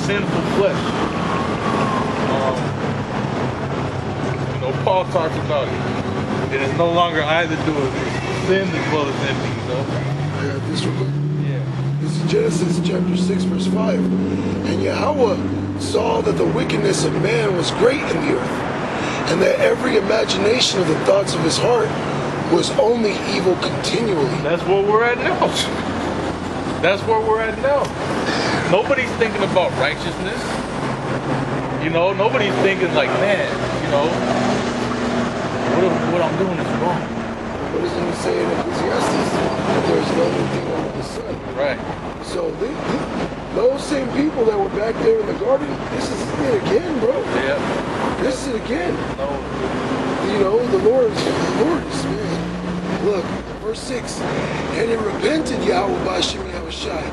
sinful flesh. Paul talks about it. It is no longer I that do it, it's sin that dwelleth in me, Yeah, this real quick. Yeah. This is Genesis chapter 6, verse 5. And Yahweh saw that the wickedness of man was great in the earth, and that every imagination of the thoughts of his heart was only evil continually. That's where we're at now. That's where we're at now. Nobody's thinking about righteousness. Nobody's thinking like, man, what I'm doing is wrong. What does he say in Ecclesiastes? That there's no new thing under the sun. Right. So those same people that were back there in the garden, this is it again, bro. Yeah. This is it again. No. The Lord is, man. Look, verse 6. And it repented Yahweh Bashem Yahushai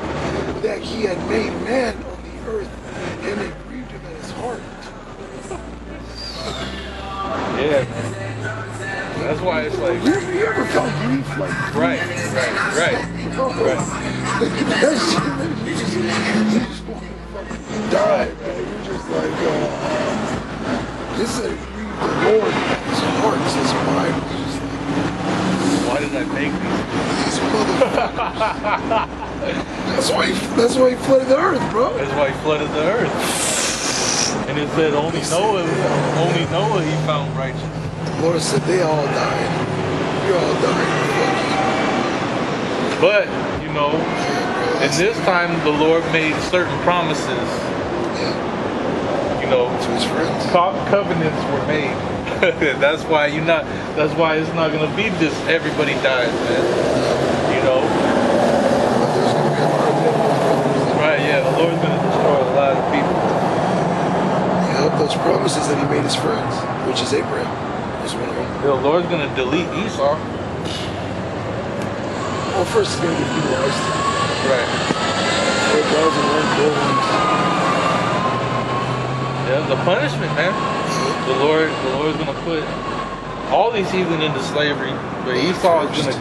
that he had made man on the earth, and it grieved him at his heart. Yeah, man. That's why it's like... You ever felt grief like... Right. That shit, man, you just want to fucking die, man. You're just like, this is the Lord, his heart, his mind was just like... Why did I make these motherfuckers? That's why he flooded the earth, bro. That's why he flooded the earth. And it said only Noah he found righteous. The Lord said they all died. You all died. But, in this time the Lord made certain promises. To his friends. Covenants were made. That's why it's not gonna be just everybody dies, man. But there's gonna be a lot of them. Right, yeah, the Lord's gonna destroy a lot of people. Those promises that he made his friends, which is Abraham, is one of them. The Lord's gonna delete Esau. Well, first he's gonna get penalized. Right. 4,001 buildings. Yeah, the punishment, man. The Lord's gonna put all these heathen into slavery, but Esau's gonna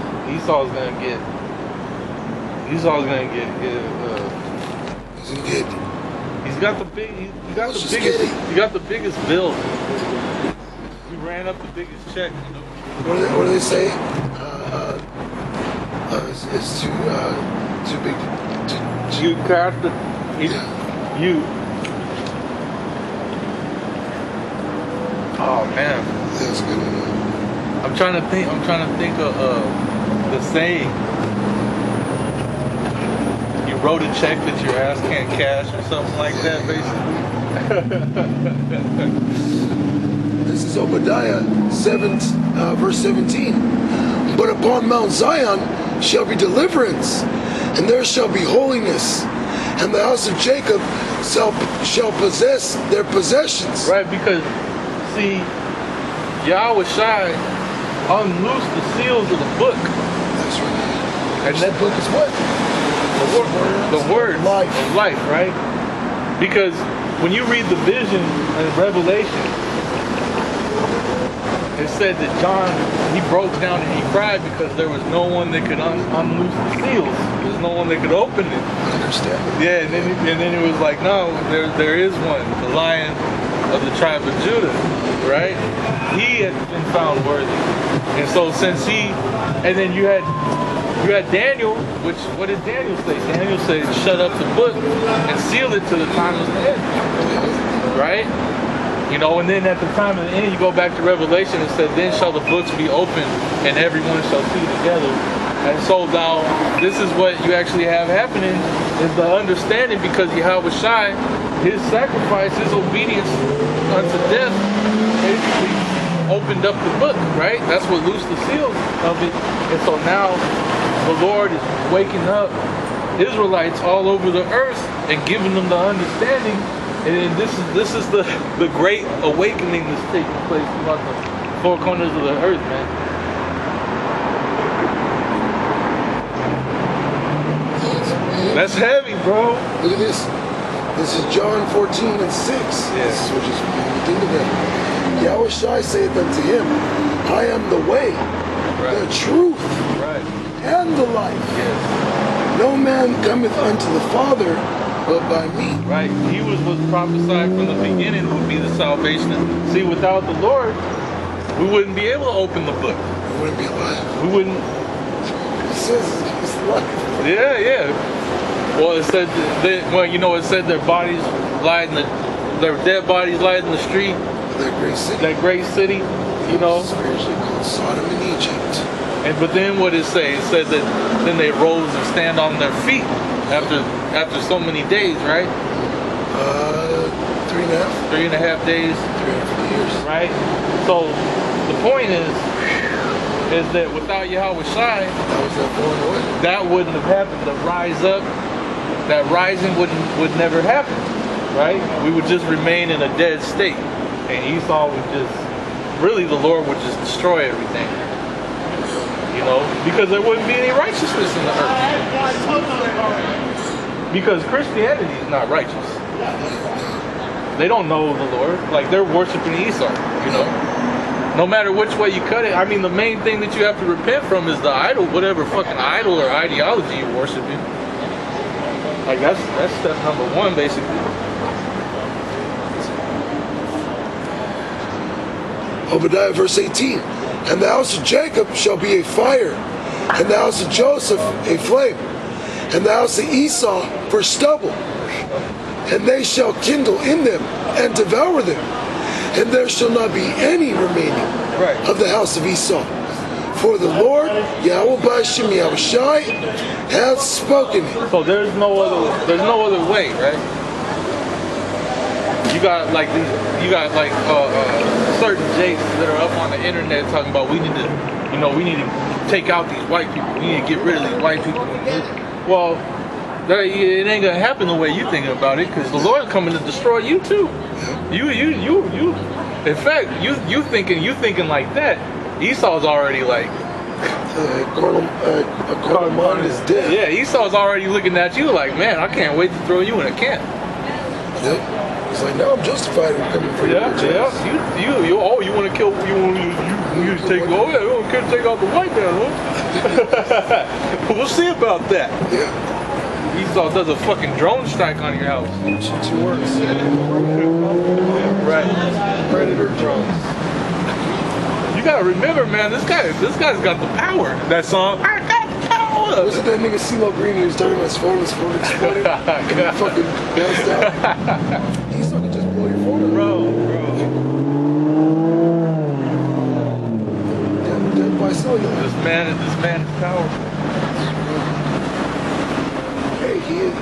get He's got the biggest bill. He ran up the biggest check. What do they say? It's too big. You cast the you. Oh man, that's good. I'm trying to think of the saying. You wrote a check that your ass can't cash or something like that, basically. This is Obadiah 7, verse 17. But upon Mount Zion shall be deliverance, and there shall be holiness, and the house of Jacob shall possess their possessions. Right, because see, Yahweh Shai unloosed the seals of the book. That's right. And that book is what? The word of life, right? Because when you read the vision in Revelation, it said that John, he broke down and he cried because there was no one that could unloose the seals. There's no one that could open it. I understand. Yeah, and then it was like, no, there is one, the Lion of the tribe of Judah, right? He had been found worthy. And so since and then you had Daniel, which, what did Daniel say? Daniel said, shut up the book and seal it to the time of the end, right? And then at the time of the end, you go back to Revelation, and said, then shall the books be opened and everyone shall see together. And so now, this is what you actually have happening, is the understanding, because Yahweh Shai, his sacrifice, his obedience unto death, basically opened up the book, right? That's what loosed the seals of it. And so now, the Lord is waking up Israelites all over the earth and giving them the understanding. And this is the great awakening that's taking place throughout the four corners of the earth, man. That's heavy, bro. Look at this. This is John 14 and 6. Yeah. This is what just think of that. Yahweh Shai saith unto him, I am the way, the truth, and the life. Yes. No man cometh unto the Father but by me. Right? He was prophesied from the beginning would be the salvation. See, without the Lord, we wouldn't be able to open the book. We wouldn't be alive. We wouldn't. It says it's life. Yeah, yeah. Well, it said that, well, you know, it said their dead bodies lied in the street. That great city. That great city, you know. Spiritually called Sodom and Egypt. But then what it say? It said that then they rose and stand on their feet after so many days, right? 3.5. 3.5 days. 350 years. Right? So the point is that without Yahweh Shai, that wouldn't have happened. The rise up, that rising would never happen. Right? We would just remain in a dead state. And Esau would just, really the Lord would just destroy everything. You know, because there wouldn't be any righteousness in the earth. Because Christianity is not righteous. They don't know the Lord. Like, they're worshiping Esau, you know. No matter which way you cut it. I mean, the main thing that you have to repent from is the idol, whatever fucking idol or ideology you're worshiping. Like, that's step number one, basically. Obadiah verse 18. And the house of Jacob shall be a fire, and the house of Joseph a flame, and the house of Esau for stubble. And they shall kindle in them and devour them, and there shall not be any remaining of the house of Esau. For the Lord, Yahweh B'Shem Yahweh Shai, hath spoken it. So there's no other way, right? You got like certain jakes that are up on the internet talking about we need to take out these white people. We need to get rid of these white people. Well, it ain't gonna happen the way you thinking about it, because the Lord's coming to destroy you too. You. In fact, you thinking like that. Esau's already like. Carnal mind is dead. Yeah, Esau's already looking at you like, man, I can't wait to throw you in a can. Yep. He's like, now I'm justified in coming for you. Yeah. You want to kill? You take? Oh yeah, you want to take out the white man, huh? We'll see about that. Yeah. Esau does a fucking drone strike on your house. 2 words. Right. Predator drones. You gotta remember, man, this guy's got the power. That song, I got power. Wasn't that nigga CeeLo Green who was talking about his phone exploding? And he fucking bounced out. Esau can just blow your phone up. Bro. Dead by cellular. This man is powerful. Hey, he's the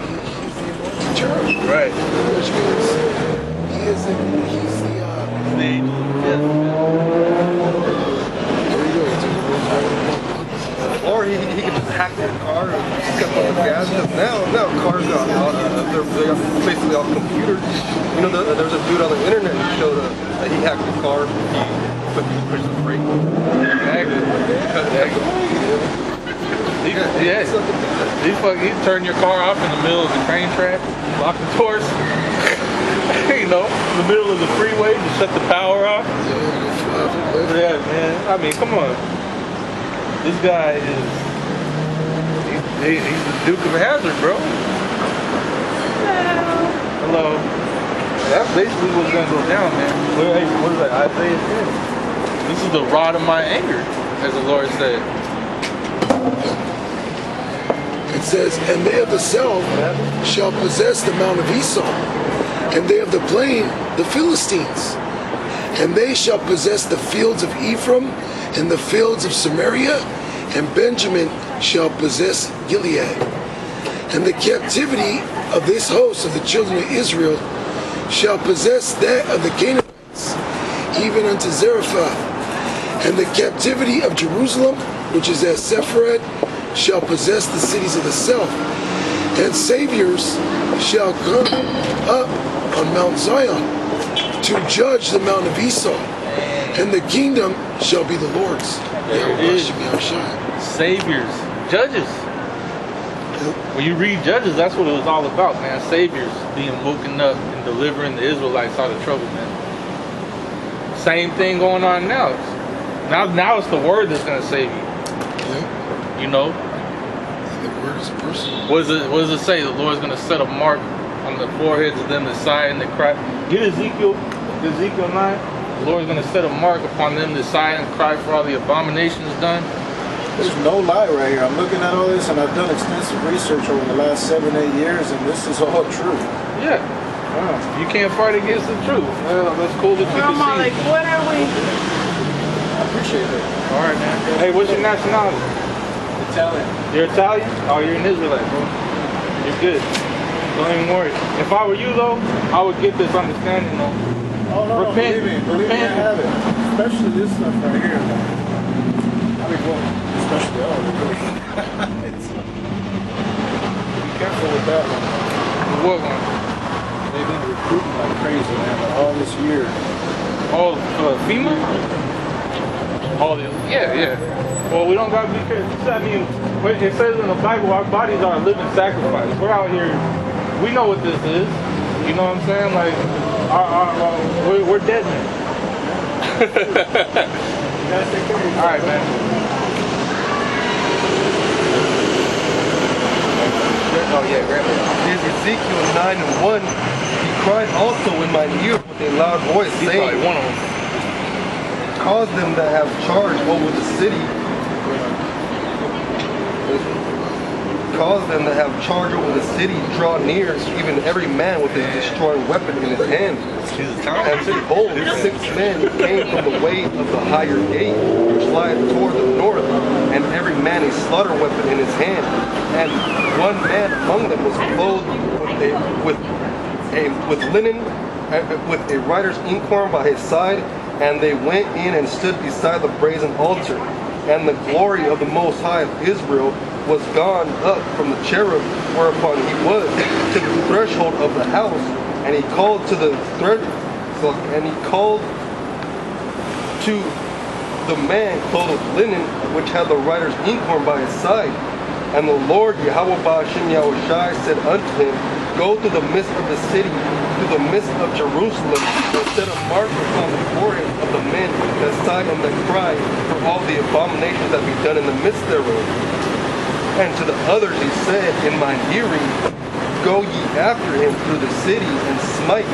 anointed cherub. Right. Which means he's the angel of death. Or he could just hack the car and step on the gas. Because now cars are they're basically all computers. You know, there's a dude on the internet who showed that he hacked the car. He pushed the brake. He turn your car off in the middle of the train track, lock the doors. You know, in the middle of the freeway, to shut the power off. Yeah, man. I mean, come on. This guy he's the Duke of Hazzard, bro. Hello. That's basically what's gonna go down, man. What is that? Isaiah 10. This is the rod of my anger, as the Lord said. It says, and they of the south shall possess the mount of Esau, and they of the plain the Philistines. And they shall possess the fields of Ephraim, and the fields of Samaria, and Benjamin shall possess Gilead. And the captivity of this host of the children of Israel shall possess that of the Canaanites, even unto Zarephath. And the captivity of Jerusalem, which is at Sepharad, shall possess the cities of the south. And saviors shall come up on Mount Zion to judge the mount of Esau. And the kingdom shall be the Lord's. There it is. Saviors, judges. When you read Judges, that's what it was all about, man. Saviors being woken up and delivering the Israelites out of trouble, man. Same thing going on now. Now it's the word that's gonna save you. You know? The word is a person. What does it say? The Lord's gonna set a mark on the foreheads of them that sigh and that cry. Get Ezekiel 9. The Lord's going to set a mark upon them that sigh and cry for all the abominations done. There's no lie right here. I'm looking at all this, and I've done extensive research over the last 7-8 years, and this is all true. Yeah. Wow. You can't fight against the truth. Well, that's cool that you can see. Like, what are we? I appreciate it. All right, man. Hey, what's your nationality? Italian. You're Italian? Oh, you're an Israelite, bro. You're good. Don't even worry. If I were you, though, I would get this understanding, though. Oh, no, Repent. believe me, I have it. Especially this stuff right here. I mean, well, especially all of it. Be careful with that one. What one? They've been recruiting like crazy, man, like all this year. Oh, FEMA? Oh, yeah. Well, we don't got to be careful. I mean, it says in the Bible, our bodies are a living sacrifice. We're out here, we know what this is. You know what I'm saying? Like, we're dead men. All right, man. Oh yeah, grab it. There's Ezekiel 9:1. He cried also in mine ear with a loud voice, He's saying, probably one of them. cause them that have charge over the city. Cause them that have charge over the city draw near, even every man with his destroying weapon in his hand. And behold, 6 men came from the way of the higher gate, which lieth toward the north, and every man a slaughter weapon in his hand. And one man among them was clothed with linen, with a writer's inkhorn by his side, and they went in and stood beside the brazen altar. And the glory of the Most High of Israel was gone up from the cherub whereupon he was to the threshold of the house, and he called to the man clothed with linen, which had the writer's inkhorn by his side. And the Lord Yahweh Ba'ashem Yahushai said unto him, go to the midst of the city, to the midst of Jerusalem, and set a mark upon the foreheads of the men that sigh and that cry for all the abominations that be done in the midst thereof. And to the others he said in mine hearing, go ye after him through the city and smite.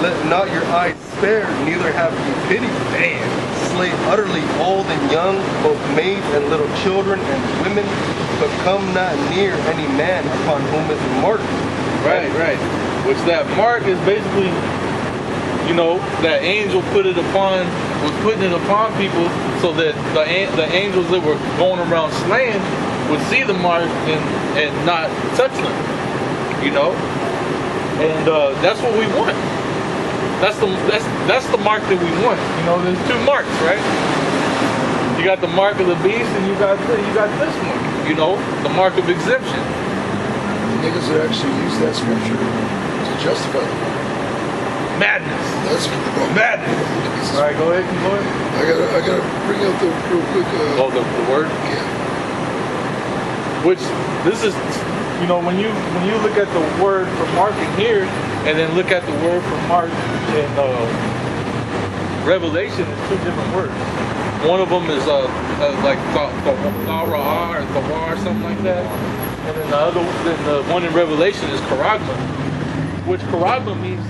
Let not your eyes spare, neither have ye pity. Slay utterly old and young, both maids and little children and women, but come not near any man upon whom is the mark. Right. Which that mark is basically, you know, that angel was putting it upon people so that the angels that were going around slaying would see the mark and not touch them, you know. And that's what we want. That's the mark that we want. You know, there's 2 marks, right? You got the mark of the beast, and you got this one. You know, the mark of exemption. Niggas would actually use that scripture to justify the mark. Madness. That's Madness. All right, go ahead. I gotta bring up the real quick. The word. Yeah. Which this is, you know, when you look at the word for mark in here, and then look at the word for mark in Revelation, it's 2 different words. One of them is like Thawra or Thawar, something like that, and then the one in Revelation is Charagma, which Charagma means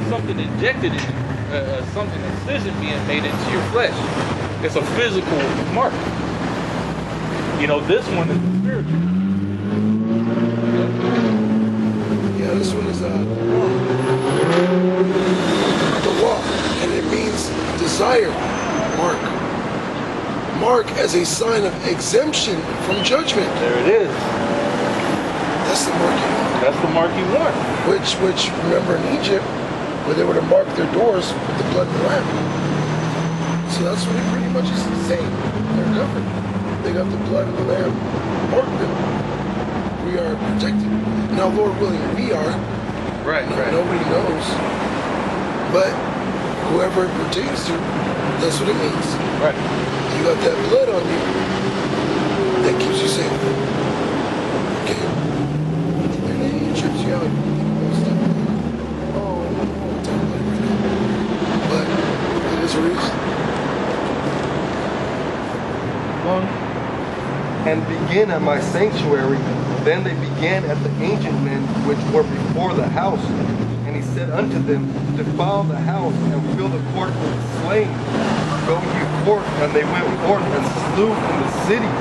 something injected in you, something incision being made into your flesh. It's a physical mark. You know, this one is spiritual. Yeah, this one is the walk, and it means desire. Mark as a sign of exemption from judgment. There it is. That's the mark you want. That's the mark you want. Which remember in Egypt, where they were to mark their doors with the blood of the lamb. So that's what it pretty much is saying. They're covered. They got the blood of the lamb. Mark them. We are protected. Now, Lord willing, we are. Right. Nobody knows. But whoever it pertains to, that's what it means. Right. You got that blood on you. That keeps you safe. Okay. And then it trips you out. Oh, I'm talking about it right now. But it is what it is. And begin at my sanctuary Then they began at the ancient men which were before the house. And he said unto them, defile the house and fill the court with slain. Go ye forth. And they went forth and slew in the city.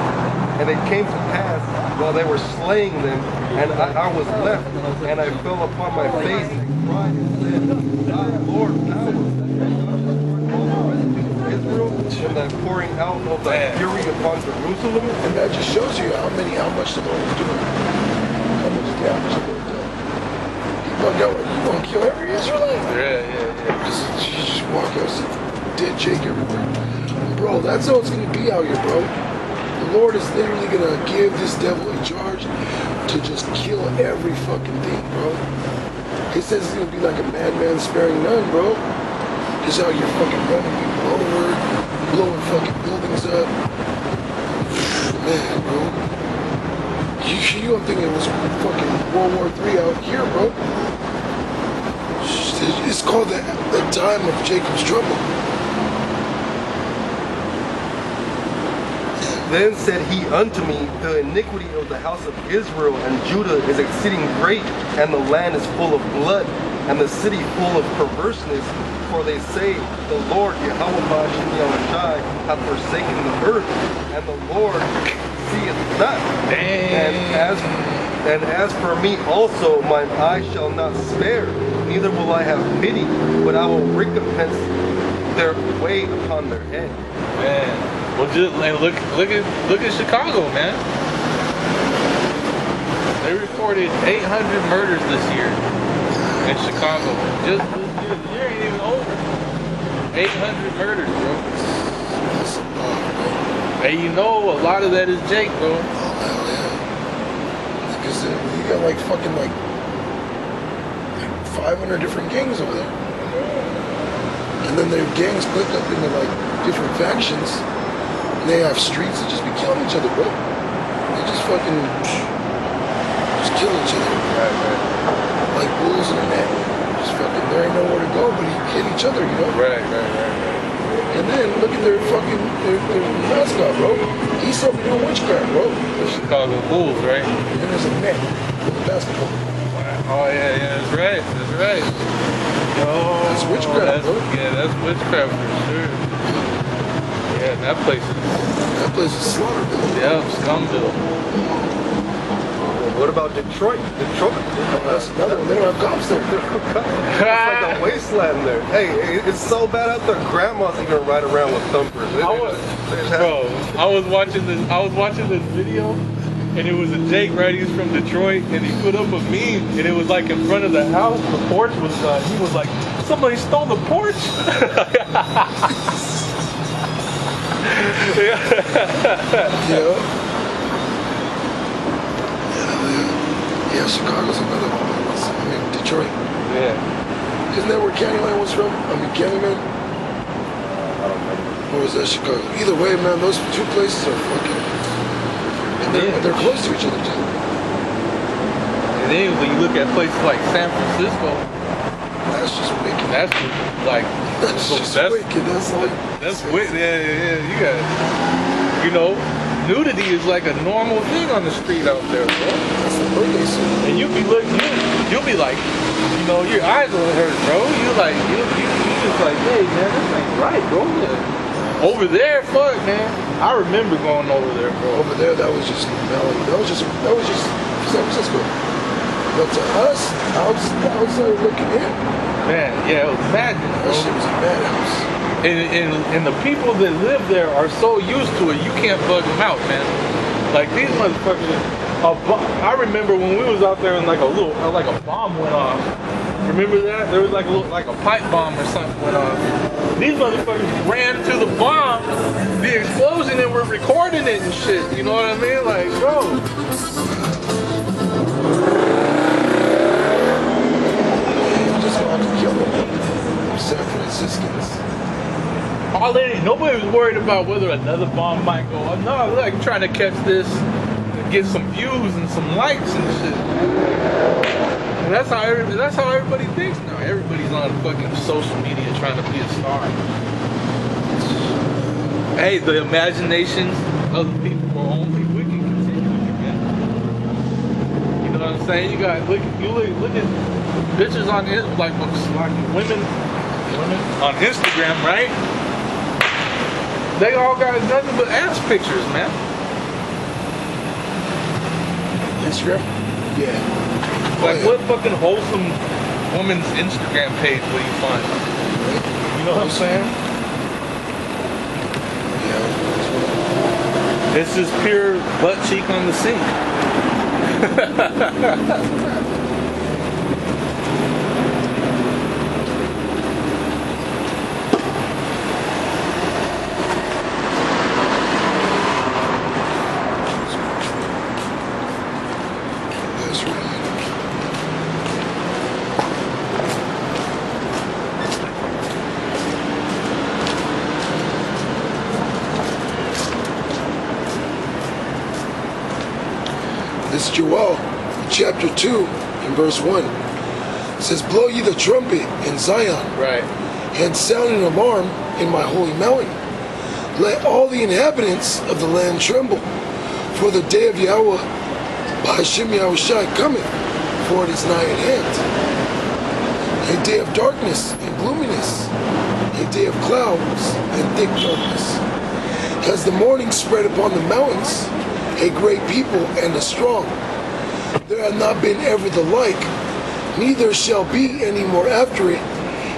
And it came to pass, while they were slaying them, and I was left, and I fell upon my face and cried and said, Thy Lord, thou Israel, and thy pouring out of thy fury upon Jerusalem. And that just shows you how much the Lord is doing. How much damage the Lord does. He bugged out, you gonna kill every Israelite? Yeah. You just walk out, see dead Jake everywhere. Bro, that's how it's gonna be out here, bro. The Lord is literally gonna give this devil a charge to just kill every fucking thing, bro. He says it's gonna be like a madman sparing none, bro. Just out here fucking running people over, blowing fucking buildings up. Man, bro. You don't think it was fucking World War III out here, bro? It's called the time of Jacob's trouble. Then said he unto me, the iniquity of the house of Israel and Judah is exceeding great, and the land is full of blood, and the city full of perverseness. For they say, the Lord Yahweh Bashem Yahushai hath forsaken the earth, and the Lord seeth not. And as for me also, mine eye shall not spare, neither will I have pity, but I will recompense their way upon their head. Man. Well, just look at Chicago, man. They reported 800 murders this year in Chicago. Just this year ain't even over. 800 murders, bro. That's a lot, bro. And you know a lot of that is Jake, bro. Oh, hell yeah. Because you got like fucking like 500 different gangs over there. And then their gangs split up into like different factions. And they have streets that just be killing each other, bro. They just fucking just kill each other. Right. Like bulls in a net. Just fucking, there ain't nowhere to go but you hit each other, you know? Right. And then look at their fucking their mascot, bro. He's something doing witchcraft, bro. The Chicago Bulls, right? And there's a net with a basketball. Oh yeah, that's right. Oh, That's witchcraft, bro. Yeah, that's witchcraft for sure. Yeah, that place is Slaughterville. Yeah, Scumville. What about Detroit? That's another one. They don't have cops there. It's like a wasteland there. Hey, it's so bad out there. Grandmas even ride around with thumpers. I was watching this video, and it was a Jake, right? He's from Detroit, and he put up a meme, and it was like in front of the house. The porch was. He was like, somebody stole the porch. Yeah, Chicago's another one. I mean, Detroit. Yeah. Isn't that where Candyland was from? I mean, Candyman? Or was that Chicago? Either way, man, those two places are fucking... And they're close to each other, too. And then when you look at places like San Francisco... That's just wicked. That's just like... That's wicked. That's wicked. Yeah. You got it. You know, nudity is like a normal thing on the street out there, bro. That's the birthday suit. And you'll be like, you know, your eyes will hurt, bro. You just like, hey man, this ain't right, bro. Over there, fuck, man. I remember going over there, bro. Over there, that was just melody. That was just San Francisco. But to us, outside looking in, man, yeah, it was madness, bro. That shit was a madhouse. And the people that live there are so used to it, you can't bug them out, man. Like these motherfuckers. I remember when we was out there and like a bomb went off. Remember that? There was like a pipe bomb or something went off. These motherfuckers ran to the bomb, the explosion, and were recording it and shit. You know what I mean? Like, bro. Just wanted to kill them. San Franciscans. Nobody was worried about whether another bomb might go off. No, like trying to catch this, get some views and some likes and shit. And that's how everybody thinks now. Everybody's on fucking social media trying to be a star. Hey, the imaginations of the people are only wicked continue to get better. what I'm saying? You got look at pictures on it like women on Instagram, right? They all got nothing but ass pictures, man. Instagram? Yeah. Like what fucking wholesome woman's Instagram page will you find? You know what I'm saying? Yeah. It's just pure butt cheek on the sink. That's right. This is Joel, chapter 2, in verse 1. It says, blow ye the trumpet in Zion, Right. and sound an alarm in my holy mountain. Let all the inhabitants of the land tremble, for the day of Yahweh, Hashem Yahushai cometh, for it is nigh at hand. A day of darkness and gloominess, a day of clouds and thick darkness. As the morning spread upon the mountains, a great people and a strong. There hath not been ever the like, neither shall be any more after it,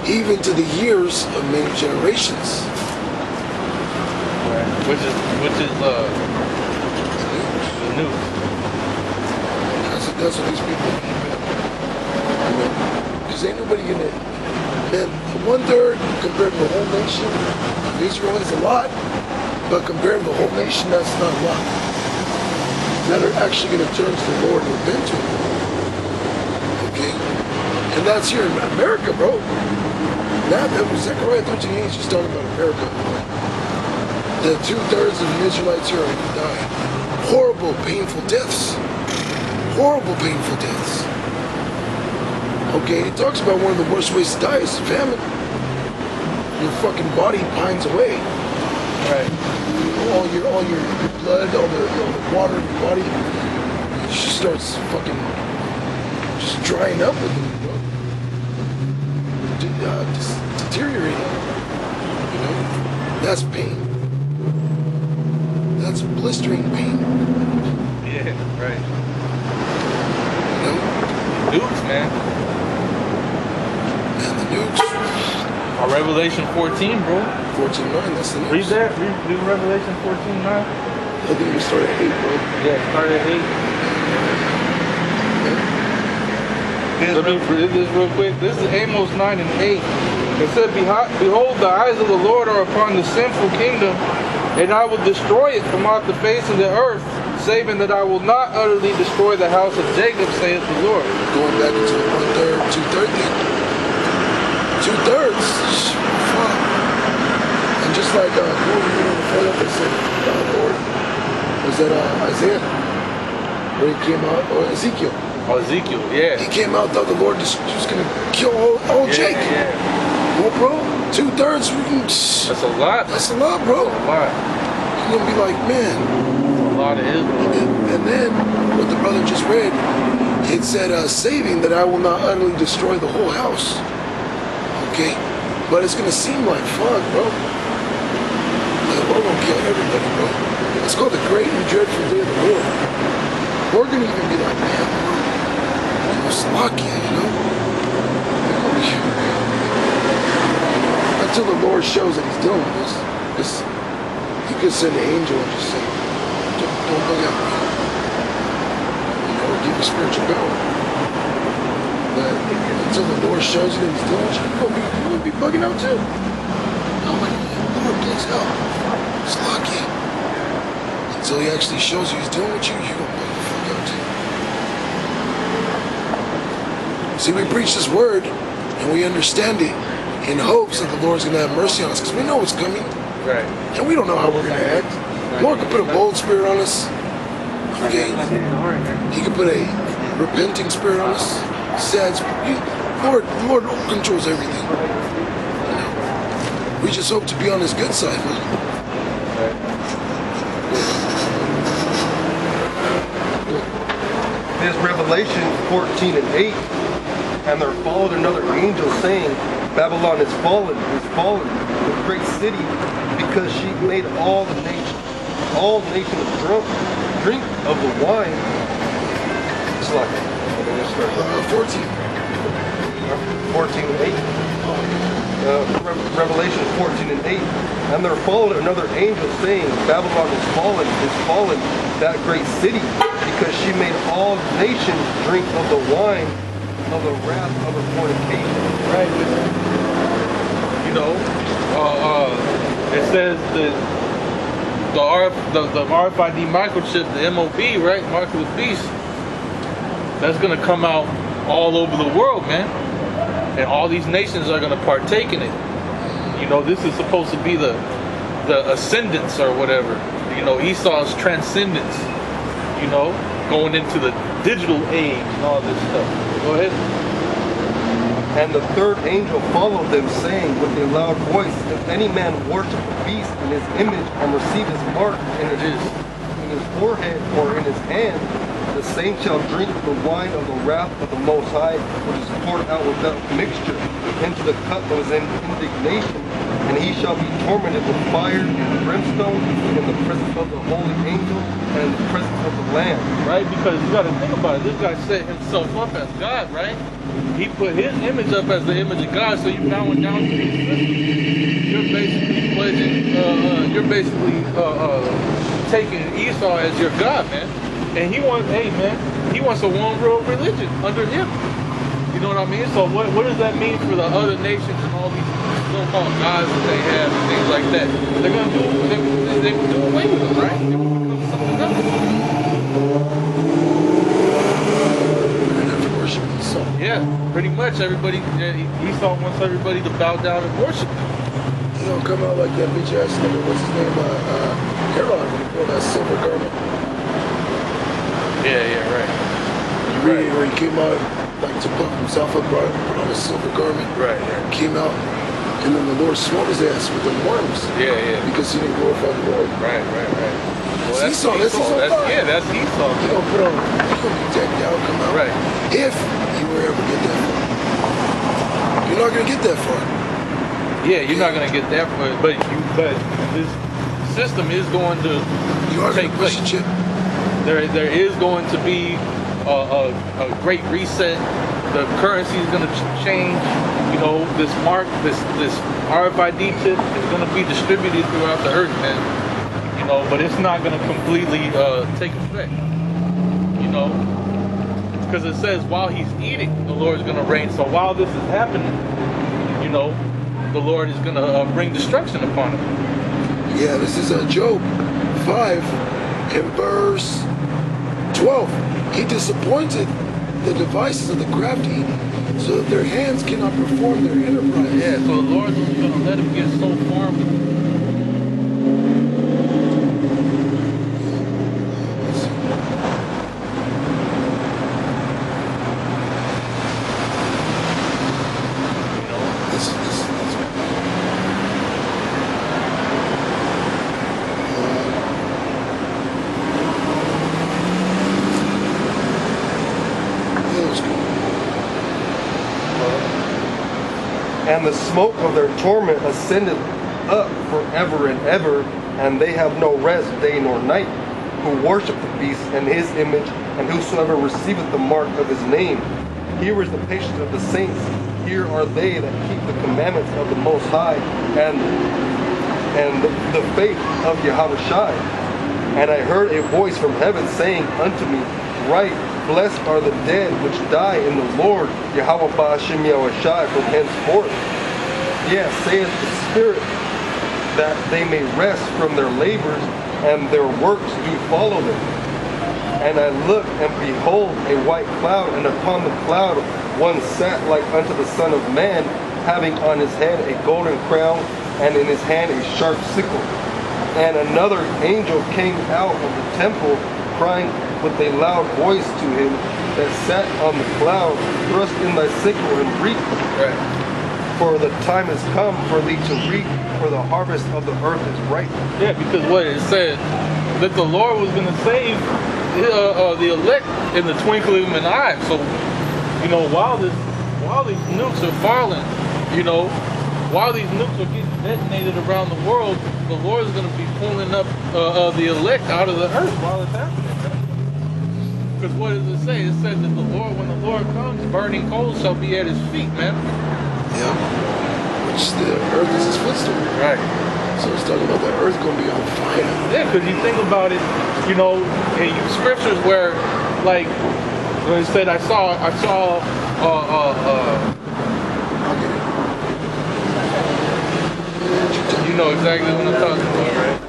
even to the years of many generations. Right. Which is the news. That's what these people need, man. Because ain't nobody gonna, man, 1/3 compared to the whole nation of Israel is a lot, but compared to the whole nation, that's not a lot. That are actually going to turn to the Lord and repent to Him. Okay? And that's here in America, bro. That was Zechariah 13:8 is just talking about America. The 2/3 of the Israelites here are going to die. Horrible, painful deaths. Horrible, painful deaths. Okay? It talks about one of the worst ways to die is famine. Your fucking body pines away. Right. All your blood, all the water in your body, it just starts fucking just drying up with it, bro. Just deteriorating. You know? That's pain. That's blistering pain. Yeah, right. You know? Nukes, man. And the nukes. Or Revelation 14, bro. 14:9, that's the nukes. Read that. Read Revelation 14:9. I think we start at 8, bro. Yeah, start at 8. Let me read this real quick. This is Amos 9 and 8. It said, behold, the eyes of the Lord are upon the sinful kingdom, and I will destroy it from off the face of the earth, saving that I will not utterly destroy the house of Jacob, saith the Lord. Going back into the 1/3, 2/3 thing. 2/3. Fuck. And just like before that, they said, Lord, was that Isaiah? Where he came out, or Ezekiel. Oh, Ezekiel, yeah. He came out, thought the Lord just was going to kill all Jake. Yeah. Well, bro, 2/3, That's a lot. that's a lot, bro. That's a lot. You're going to be like, man. That's a lot of Israel. And then, what the brother just read, it said, saving that I will not utterly destroy the whole house. Okay? But it's going to seem like, fuck, bro. The Lord won't kill everybody, bro. It's called the great and dreadful day of the Lord. We're going to even be like, man, Lord, Slovakia, you know? Until the Lord shows that He's dealing with us. He could send an angel and just say, don't bug out, man. You know, give you spiritual power. But until the Lord shows you that He's dealing with you, you're going to be bugging out too. I'm like, Lord, please help. Slovakia. Until He actually shows you He's dealing with you, you're going to bug the fuck out too. See, we preach this word and we understand it in hopes that the Lord's going to have mercy on us because we know it's coming. Right. And we don't know how we're going to act. The Lord could put a bold spirit on us. Okay? He could put a repenting spirit on us. Sad spirit. The Lord controls everything. You know? We just hope to be on His good side, man. is Revelation 14 and 8. And there followed another angel saying, Babylon is fallen, the great city, because she made all nations drink of the wine. It's like, 14. 14 and 8. Revelation 14 and 8. And there followed another angel saying, Babylon is fallen, that great city, because she made all nations drink of the wine of the wrath of her fornication. Right. You know, it says the RFID microchip, the MOB, right, mark of the beast, that's gonna come out all over the world, man, and all these nations are gonna partake in it. You know, this is supposed to be the ascendance or whatever. You know, Esau's transcendence. You know, going into the digital age and all this stuff. Go ahead. And the third angel followed them, saying with a loud voice, if any man worship the beast in his image and receive his mark in his forehead or in his hand, the same shall drink the wine of the wrath of the Most High, which is poured out without mixture, into the cup of his indignation, and he shall be tormented with fire and brimstone in the presence of the holy angel and in the presence of the Lamb. Right? Because you got to think about it. This guy set himself up as God, right? He put his image up as the image of God, so you're bowing down to his system. You're basically pledging, you're basically taking Esau as your God, man. And he wants, hey man, he wants a one world religion under him. You know what I mean? So what does that mean for the other nations and all these so-called gods that they have and things like that? They're gonna they would do away with them, right? They would become something else. And have to worship Esau. Yeah, pretty much everybody. Esau wants everybody to bow down and worship him. You don't come out like that bitch ass nigga, what's his name? Herod, when he wore that silver garment. Yeah, right. You read it when he came out, like to puff himself up, put on a silver garment. Right. Came out, and then the Lord smote his ass with the worms. Yeah. Because he didn't glorify the Lord. Right. Well, That's Esau. That's Esau. That's Esau. You don't put on, you don't be decked out, come out. Right. If you were ever get that far. You're not gonna get that far. Yeah, you're not gonna get that far, but this system is going to You are take gonna push place. a chip. There is going to be a great reset. The currency is going to change. You know, this RFID chip is going to be distributed throughout the earth, man. You know, but it's not going to completely take effect. You know, because it says while he's eating, the Lord is going to reign. So while this is happening, you know, the Lord is going to bring destruction upon him. Yeah, this is Job 5 and verse 12. He disappointed the devices of the crafty so that their hands cannot perform their enterprise. Yeah, so the Lord is going to let him get so far with it. And the smoke of their torment ascended up forever and ever, and they have no rest day nor night, who worship the beast and his image, and whosoever receiveth the mark of his name. Here is the patience of the saints. Here are they that keep the commandments of the Most High, and the faith of Yahweh Shai. And I heard a voice from heaven saying unto me, Write, blessed are the dead which die in the Lord, Yahweh Ba'ashem Yahweh Shai, from henceforth. Yes, saith the Spirit, that they may rest from their labors, and their works do follow them. And I looked, and behold, a white cloud, and upon the cloud one sat like unto the Son of Man, having on his head a golden crown, and in his hand a sharp sickle. And another angel came out of the temple, crying with a loud voice to him that sat on the cloud, Thrust in thy sickle and reap. Right. For the time is come for thee to reap, for the harvest of the earth is ripe. Yeah, because what it said, that the Lord was going to save the elect in the twinkling of an eye. So, you know, while these nukes are falling, you know, while these nukes are getting detonated around the world, the Lord is going to be pulling up the elect out of the earth while it's happening. Because what does it say? It says that when the Lord comes, burning coals shall be at his feet, man. Yeah. Which the earth is his footstool. Right. So it's talking about the earth going to be on fire. Yeah, because you think about it, you know, in scriptures where, like, when it said, I saw, I'll get it. you know exactly what I'm talking about, right?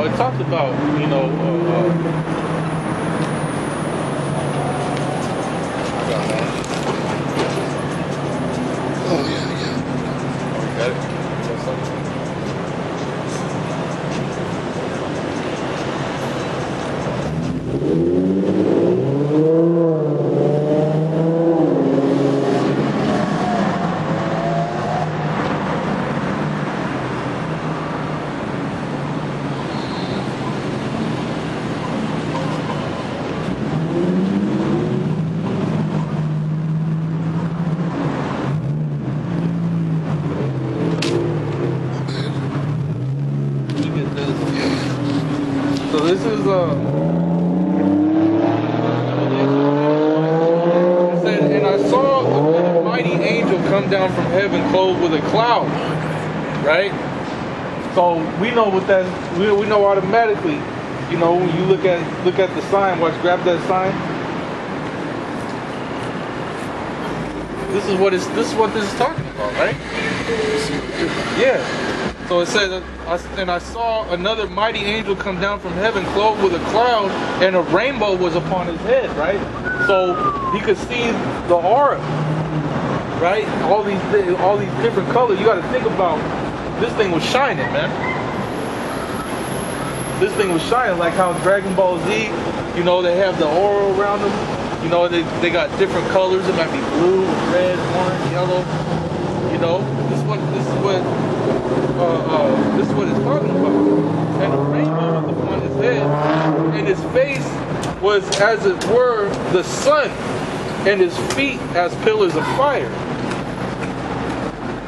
It talks about, you know, oh, yeah. got it? So this is it said, and I saw a mighty angel come down from heaven clothed with a cloud. Right? So we know what that we know automatically. You know, when you look at the sign, grab that sign. This is what this is talking about, right? Yeah. So it says, and I saw another mighty angel come down from heaven clothed with a cloud, and a rainbow was upon his head, right? So he could see the aura, right? All these different colors. You got to think about, this thing was shining, man. This thing was shining, like how Dragon Ball Z, you know, they have the aura around them. You know, they got different colors. It might be blue, red, orange, yellow. You know, this is what it's talking about. And a rainbow was upon his head, and his face was as it were the sun, and his feet as pillars of fire.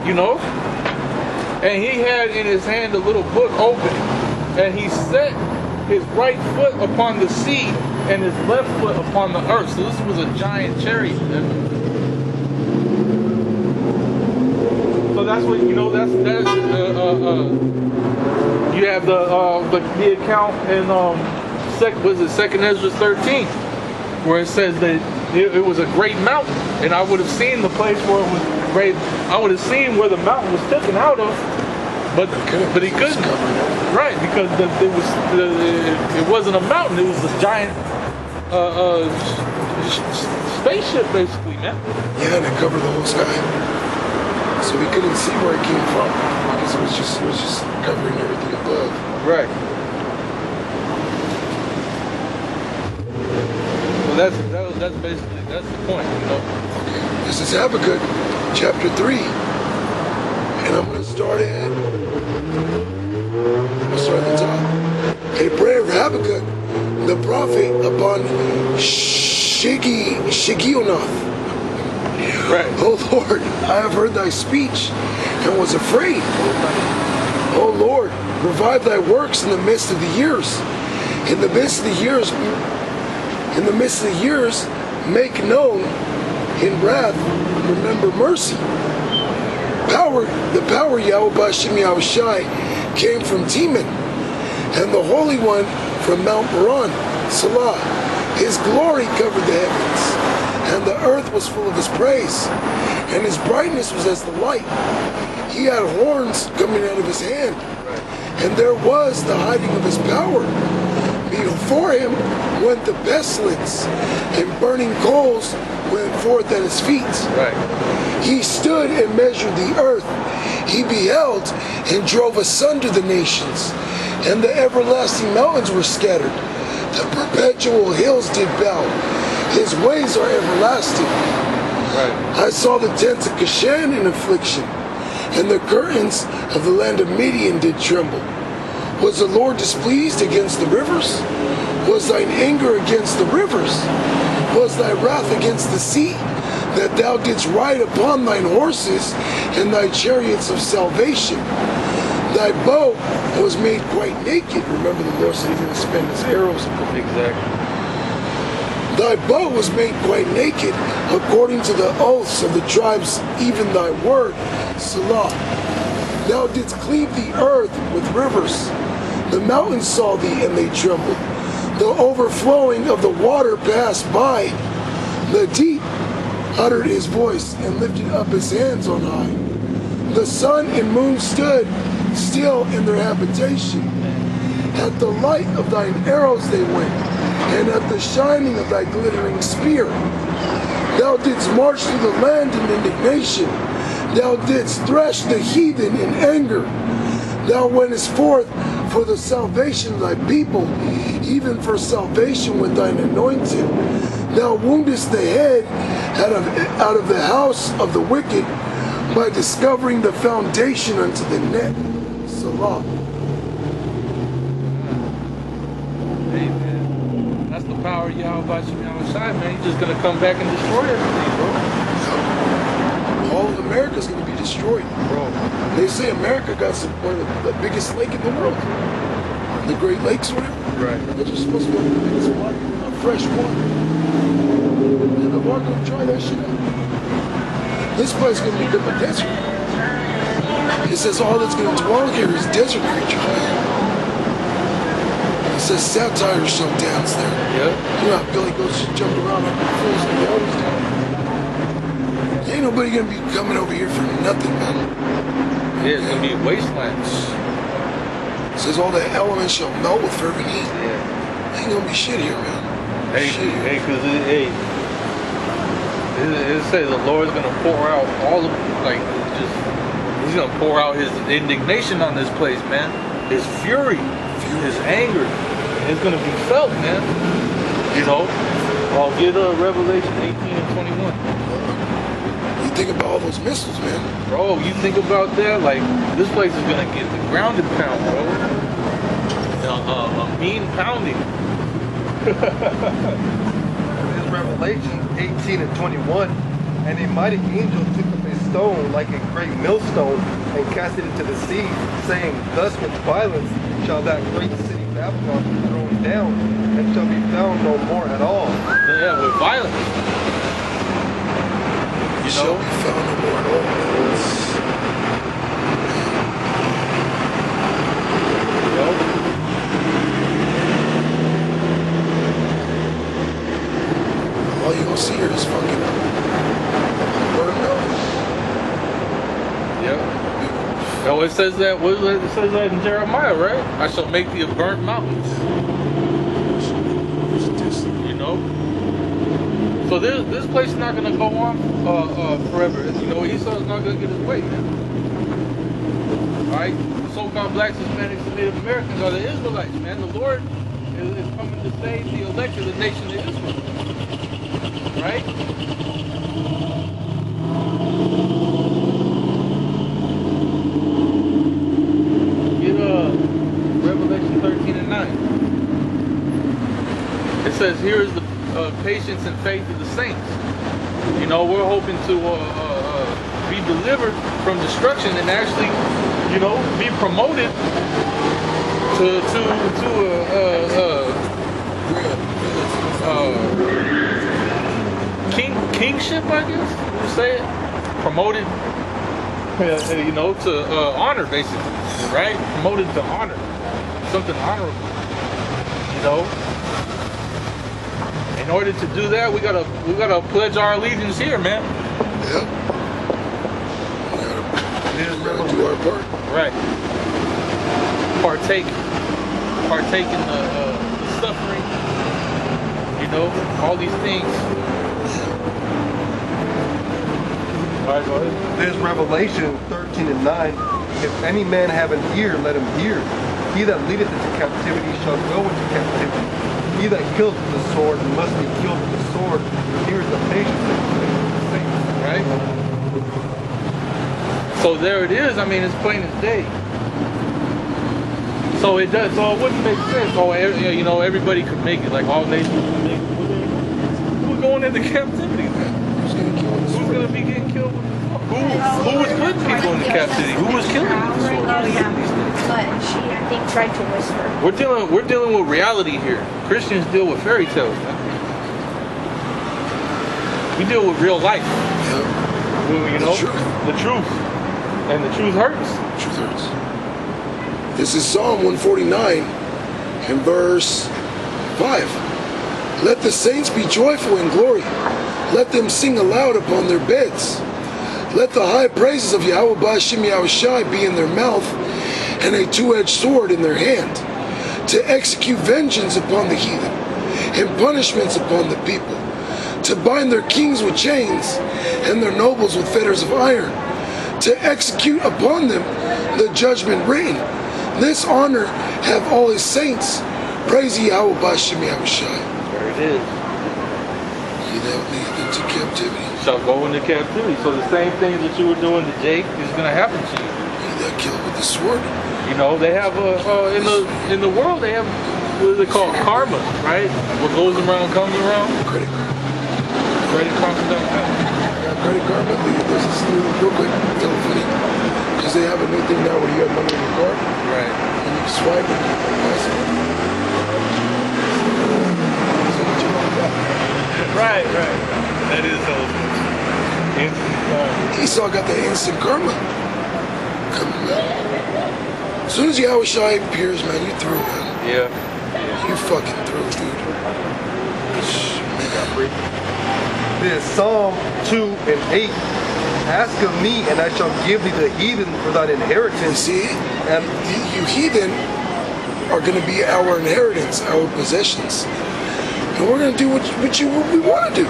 You know? And he had in his hand a little book open, and he set his right foot upon the sea and his left foot upon the earth. So this was a giant chariot. So that's what, you know, you have the account in Second Ezra 13, where it says that it was a great mountain, and I would have seen the place where it was great. I would have seen where the mountain was taken out of, but he couldn't, right? Because it wasn't a mountain; it was a giant spaceship, basically, man. Yeah, and it covered the whole sky. So we couldn't see where it came from because it was just covering everything above. Right. So that's basically the point, you know. Okay. This is Habakkuk, chapter 3, and I'm gonna start at the top. A prayer of Habakkuk, the prophet, upon Shigionoth. Right. O Lord, I have heard thy speech and was afraid. O Lord, revive thy works in the midst of the years. In the midst of the years, make known in wrath, remember mercy. The power Yahweh B'Shem Yahushai came from Teman, and the Holy One from Mount Paran, Salah. His glory covered the heavens, and the earth was full of his praise, and his brightness was as the light. He had horns coming out of his hand, and there was the hiding of his power. Before him went the pestilence, and burning coals went forth at his feet. Right. He stood and measured the earth. He beheld and drove asunder the nations. And the everlasting mountains were scattered. The perpetual hills did bow. His ways are everlasting. Right. I saw the tents of Kashan in affliction, and the curtains of the land of Midian did tremble. Was the Lord displeased against the rivers? Was thine anger against the rivers? Was thy wrath against the sea, that thou didst ride upon thine horses and thy chariots of salvation? Thy bow was made quite naked. Remember, the Lord said he's going to spend his arrows. Exactly. Thy bow was made quite naked, according to the oaths of the tribes, even thy word, Selah. Thou didst cleave the earth with rivers. The mountains saw thee, and they trembled. The overflowing of the water passed by. The deep uttered his voice and lifted up his hands on high. The sun and moon stood still in their habitation. At the light of thine arrows they went, and at the shining of thy glittering spear. Thou didst march through the land in indignation. Thou didst thresh the heathen in anger. Thou wentest forth for the salvation of thy people, even for salvation with thine anointed. Thou woundest the head out of the house of the wicked by discovering the foundation unto the net. Salah. Hey, man. That's the power of Yahweh Shai, man. He's just going to come back and destroy everything, bro. All of America's going to be destroyed. Bro. They say America got one of the biggest lake in the world. The Great Lakes, whatever. Right. They're just supposed to be the biggest water, fresh water. And the water going to dry that shit up. This place is going to become a desert. It says all that's going to dwell here is desert creatures, man. It says satire showdowns there. Yeah. You know how Billy goes jumping around like the fools like they always do. Ain't nobody going to be coming over here for nothing, man. Yeah, it's going to be wastelands. It says all the elements shall melt with fervent heat. Yeah. Ain't gonna be shit here, man. Hey, because it says the Lord's going to pour out all of, like, just, he's going to pour out his indignation on this place, man. His fury, his anger. It's going to be felt, man. You know? I'll get Revelation 18 and 21. You think about all those missiles, man. Bro, you think about that, like, this place is going to get the grounded pound, bro. A mean pounding. There's Revelation 18 and 21. And a mighty angel took up a stone like a great millstone and cast it into the sea, saying, thus with violence shall that great city Babylon be thrown down, and shall be found no more at all. Yeah, with violence. You Shall know? be found no more at all. All you gonna see here is fucking burnt mountains. Yep. Oh, it says that. What is it? It says that in Jeremiah, right? I shall make thee a burnt mountains. You know. So this place is not gonna go on forever. You know, Esau's not gonna get his way, man. All right. The so-called blacks, Hispanics, and Native Americans are the Israelites, man. The Lord is coming to save the elect of the nation of Israel. Right? Get Revelation 13 and 9. It says, here is the patience and faith of the saints. You know, we're hoping to be delivered from destruction and actually, you know, be promoted to kingship, I guess you say it. Promoted, you know, to honor, basically, right? Promoted to honor, something honorable, you know. In order to do that, we gotta pledge our allegiance here, man. Yeah. We gotta do our part. Right. Partake in the suffering. You know, all these things. All right, go ahead. There's Revelation 13 and 9. If any man have an ear, let him hear. He that leadeth into captivity shall go into captivity. He that killeth with the sword must be killed with the sword. Here is the patience of the saints. Right? So there it is. I mean, it's plain as day. So it does. So it wouldn't make sense. Oh, you know, everybody could make it. Like all nations could make it. Who's going into captivity then? Who's going to be getting killed with the sword? Who was putting people into captivity? Who was killing with the sword? Oh yeah, but she, I think, tried to whisper. We're dealing with reality here. Christians deal with fairy tales, man. We deal with real life. You know, the truth, and the truth hurts. The truth hurts. This is Psalm 149 and verse 5. Let the saints be joyful in glory. Let them sing aloud upon their beds. Let the high praises of Yahweh Ba'Shem Yahushai be in their mouth, and a two-edged sword in their hand, to execute vengeance upon the heathen, and punishments upon the people, to bind their kings with chains, and their nobles with fetters of iron, to execute upon them the judgment written. This honor have all his saints. Praise Yahweh Ba'Shem Yahushai. There it is. He that leadeth into captivity. Shall go into captivity. So the same thing that you were doing to Jake is going to happen to you. He that killed with the sword. You know, they have in the world they have what is it called, karma, right? What goes around comes around. Credit card. Credit karma. Yeah, credit card. But there's this new, real quick, telephony. Because they have a new thing now where you have money in your card. Right. And you swipe it. Right. That is Esau got that instant karma. Coming, man. As soon as Yahweh Shai appears, man, you through, man. Yeah. You fucking through, dude. This is Psalm 2 and 8. Ask of me, and I shall give thee the heathen for thine You inheritance. see? And You heathen are going to be our inheritance, our possessions. And we're going to do what we want to do.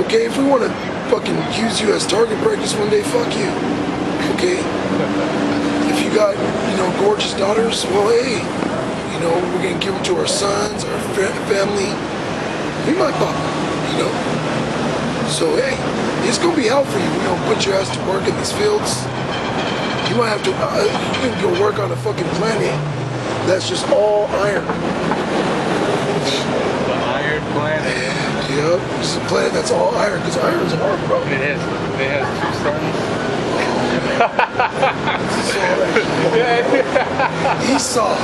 Okay? If we want to fucking use you as target practice one day, fuck you. Okay? If you got, gorgeous daughters, well, hey, we're going to give them to our sons, our family. We might pop them, So, hey, it's going to be hell for you. We're going to put your ass to work in these fields. You might have to, you can go work on a fucking planet that's just all iron. The iron planet. Yep, it's a planet that's all iron, because iron's hard, bro. It has two suns. Esau.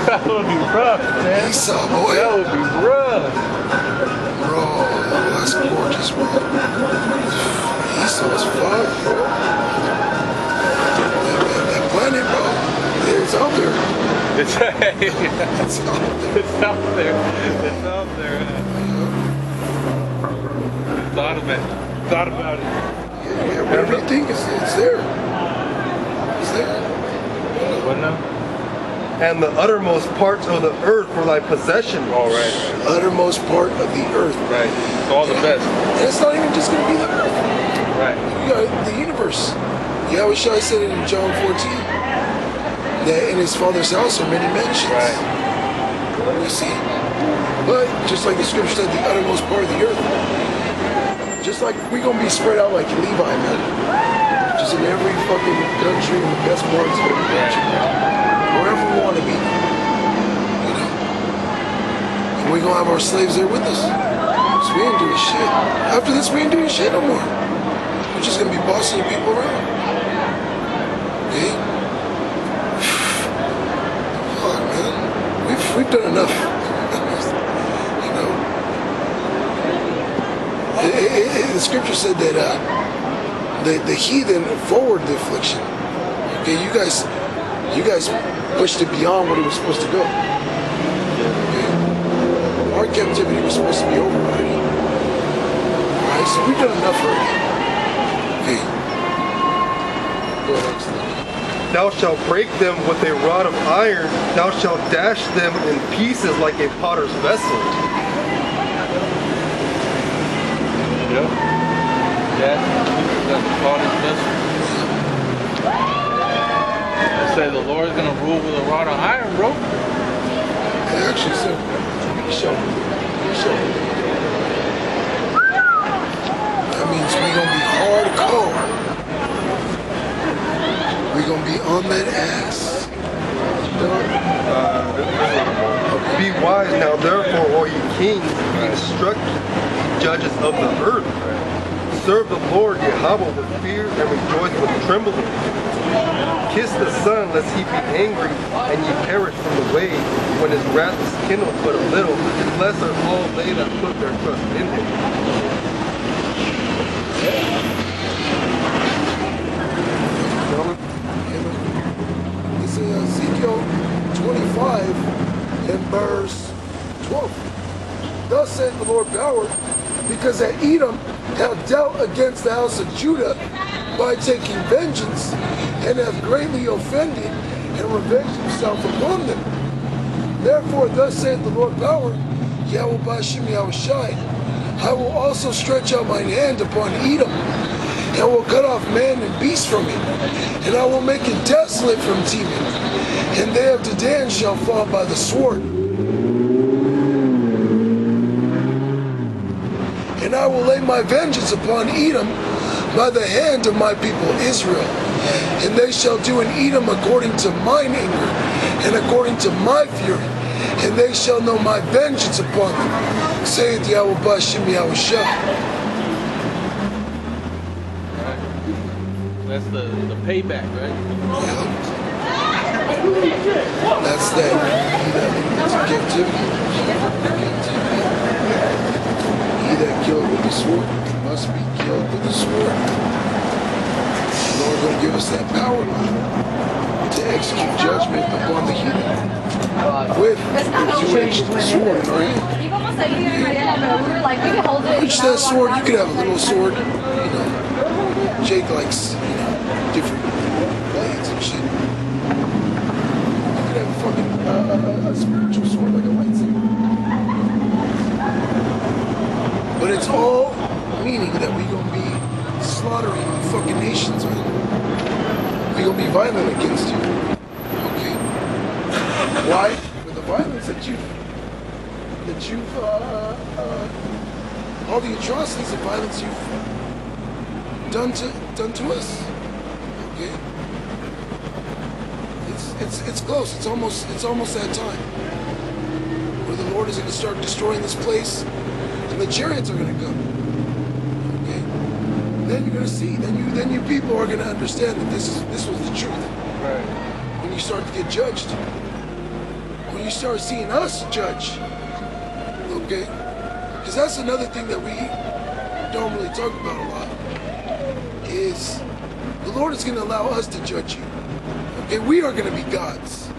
That would be rough, man. Esau, boy. That would be rough. Bro, that's gorgeous, bro. Esau's fun, bro. That planet, bro. It's out there. It's out there. It's out there. It's out there. Thought about it. Yeah, whatever you think, it's there. It's there. What now? and the uttermost parts of the earth for thy possession. All right. Uttermost part of the earth. Right. It's all the best. And it's not even just going to be the earth. Right. You got the universe. Yahweh Shai said it in John 14. That in his Father's house are many mansions. Right. You see? But just like the scripture said, the uttermost part of the earth. Just like we're going to be spread out like Levi, man. Just in every fucking country, in the best parts of every country. Wherever we want to be. You know? And we're going to have our slaves there with us. So we ain't doing shit. After this, we ain't doing shit no more. We're just going to be bossing people around. Okay? Fuck, man. We've done enough. You know? The scripture said that the heathen forward the affliction. Okay, you guys pushed it beyond what it was supposed to go. Okay? Our captivity was supposed to be over already. Alright, so we've done enough already. Okay. Go ahead. Thou shalt break them with a rod of iron. Thou shalt dash them in pieces like a potter's vessel. Yep. That's the potter's vessel. It said the Lord's gonna rule with a rod of iron, bro. It actually said, he shall rule. That means we're gonna be hardcore. We're gonna be on that ass. Be wise now, therefore, all you kings, be instructed, judges of the earth. Serve the Lord Yahweh with fear and rejoice with trembling. Kiss the Son, lest he be angry and ye perish from the way when his wrath is kindled but a little. Blessed are all they that put their trust in him. It's in Ezekiel 25 and verse 12. Thus saith the Lord power, because that Edom hath dealt against the house of Judah by taking vengeance, and hath greatly offended, and revenged himself upon them. Therefore thus saith the Lord power, Yahweh Bashim Yahushai, I will also stretch out mine hand upon Edom, and will cut off man and beast from it, and I will make it desolate from Teman, and they of Dedan shall fall by the sword. And I will lay my vengeance upon Edom by the hand of my people Israel, and they shall do in Edom according to mine anger, and according to my fury, and they shall know my vengeance upon them, saith Yahweh Bashim Yahushua. That's the payback, right? That's that. It's a captivity. He that killed with the sword must be killed with the sword. The Lord will give us that power to execute judgment upon the heathen with the two-edged sword in our hand. Which that sword, you could have a little sword, you know. Jake likes, you know, different blades and shit. You could have a fucking a spiritual sword like a lightsaber. But it's all meaning that we're gonna be slaughtering the fucking nations, man. We're gonna be violent against you. Okay. Why? For the violence that you've all the atrocities and violence you've done to us. Okay. It's close. It's almost that time where the Lord is going to start destroying this place, and the chariots are going to come. Okay. Then you're going to see. Then you people are going to understand that this was the truth. Right. When you start to get judged, when you start seeing us judge. Okay. Because that's another thing that we don't really talk about a lot. Is the Lord is going to allow us to judge you. Okay, we are going to be gods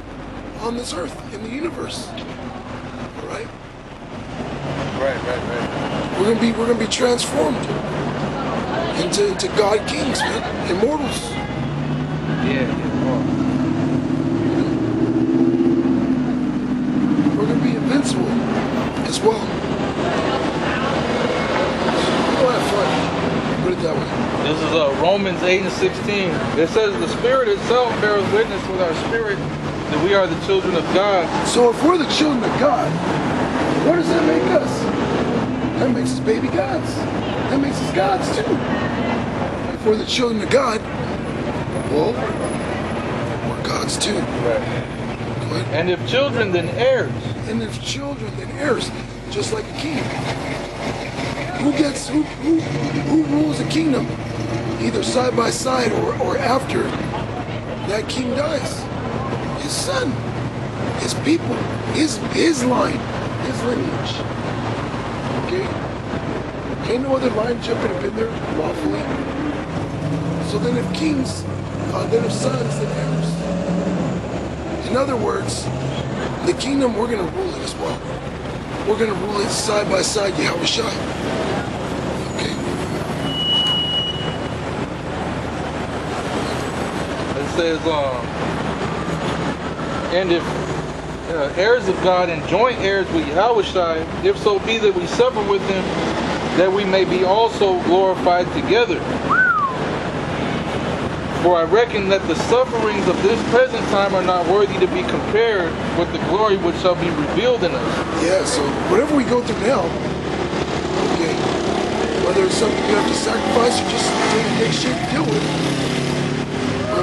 on this earth, in the universe. All right? Right. We're going to be transformed into God kings, man, immortals. Yeah. We're going to be invincible as well. We'll have fun. Put it that way. This is Romans 8 and 16. It says the Spirit itself bears witness with our spirit that we are the children of God. So if we're the children of God, what does that make us? That makes us baby gods. That makes us gods too. If we're the children of God, well, we're gods too. Right. And if children, then heirs. And if children, then heirs, just like a king. Who rules a kingdom? Either side by side or after that king dies. His son, his people, his line, his lineage. Okay? Ain't no other line jumping up in there lawfully. So then if kings, then if sons, then heirs. In other words, the kingdom, we're going to rule it as well. We're going to rule it side by side, Yahushua. Okay. It says, and if heirs of God and joint heirs with Yahushua, if so be that we suffer with him, that we may be also glorified together. For I reckon that the sufferings of this present time are not worthy to be compared with the glory which shall be revealed in us. Yeah, so whatever we go through now, okay, whether it's something you have to sacrifice or just day-to-day shit to deal with,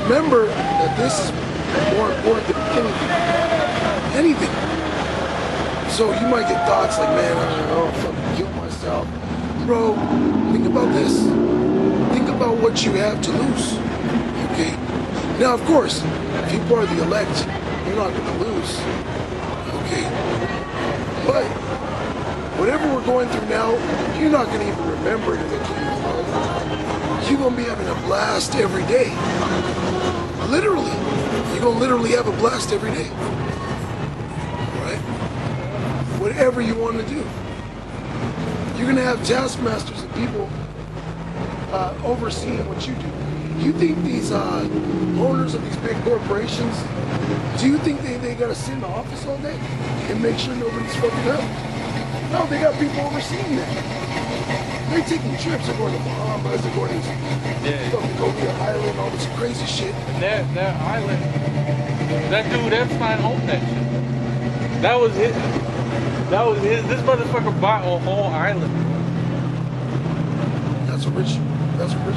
remember that this is more important than anything. So you might get thoughts like, man, I don't know, fucking kill myself. Bro, think about this. Think about what you have to lose. Okay. Now, of course, if you are the elect, you're not going to lose. Okay. But whatever we're going through now, you're not going to even remember it in the kingdom of God. You're going to be having a blast every day. Literally. You're going to literally have a blast every day. Right? Whatever you want to do. You're going to have taskmasters and people overseeing what you do. You think these owners of these big corporations, do you think they got to sit in the office all day and make sure nobody's fucking up? No, they got people overseeing that. They're taking trips, they're going to Bahamas, they're going to fucking go to the island, all this crazy shit. That island, that dude Epstein owned that shit. That was his. This motherfucker bought a whole island. That's what rich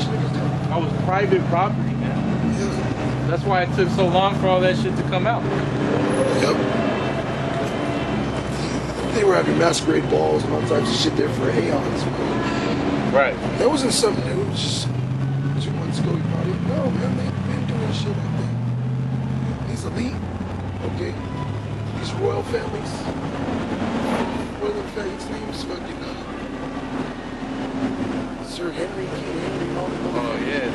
niggas do. That was private property, man. Yeah. That's why it took so long for all that shit to come out. Yep. They were having masquerade balls and all types of shit there for aeons. Right. That wasn't something new. It was just 2 months ago you probably no man, they've been doing shit like that. These elite, okay, these royal families. Royal families names fucking Sir Henry, King Henry, all them. Oh yeah.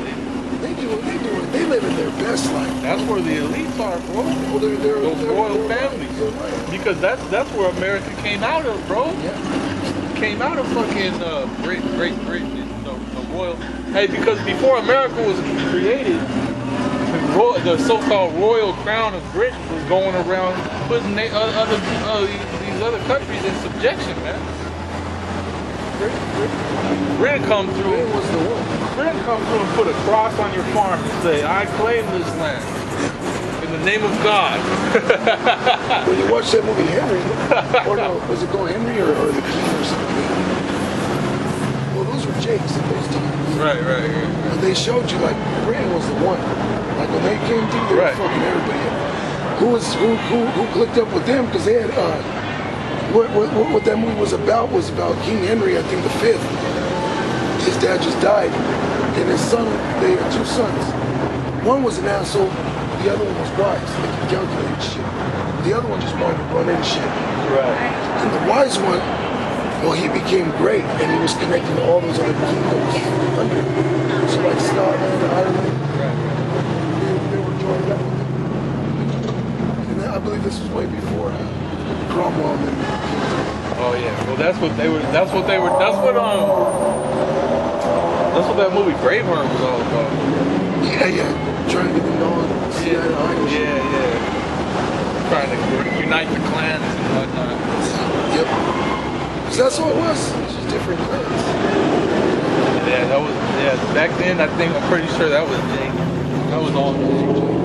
They live in their best life. That's where the elites are, bro. Well, Those royal right. families. You're right. Because that's where America came out of, bro. Yeah. Came out of fucking Great Britain, the royal. Hey, because before America was created, the so-called royal crown of Britain was going around putting these other countries in subjection, man. Britain come through. Britain was the one. Britain come through and put a cross on your farm and say, "I claim this land in the name of God." When you watch that movie Henry, or no, was it called Henry or the King or something? Well, those were Jakes at those times. Right. And they showed you like Britain was the one. Like when they came through, they were fucking everybody up. Who clicked up with them because they had what that movie was about King Henry, I think the fifth. His dad just died, and his son, they had two sons. One was an asshole, the other one was wise, like he calculated shit. The other one just wanted to run in shit. Right. And the wise one, well, he became great, and he was connecting to all those other kingdoms under him. So like Scotland, Ireland, they were joined up with him. And I believe this was way before Cromwell and Oh yeah. Well, that's what that movie Braveheart was all about. yeah, trying to get them going. Yeah. Trying to unite the clans and whatnot. Yep. So that's what it was. It's just different clans. Yeah, back then I'm pretty sure that was Jake. That was all Jake.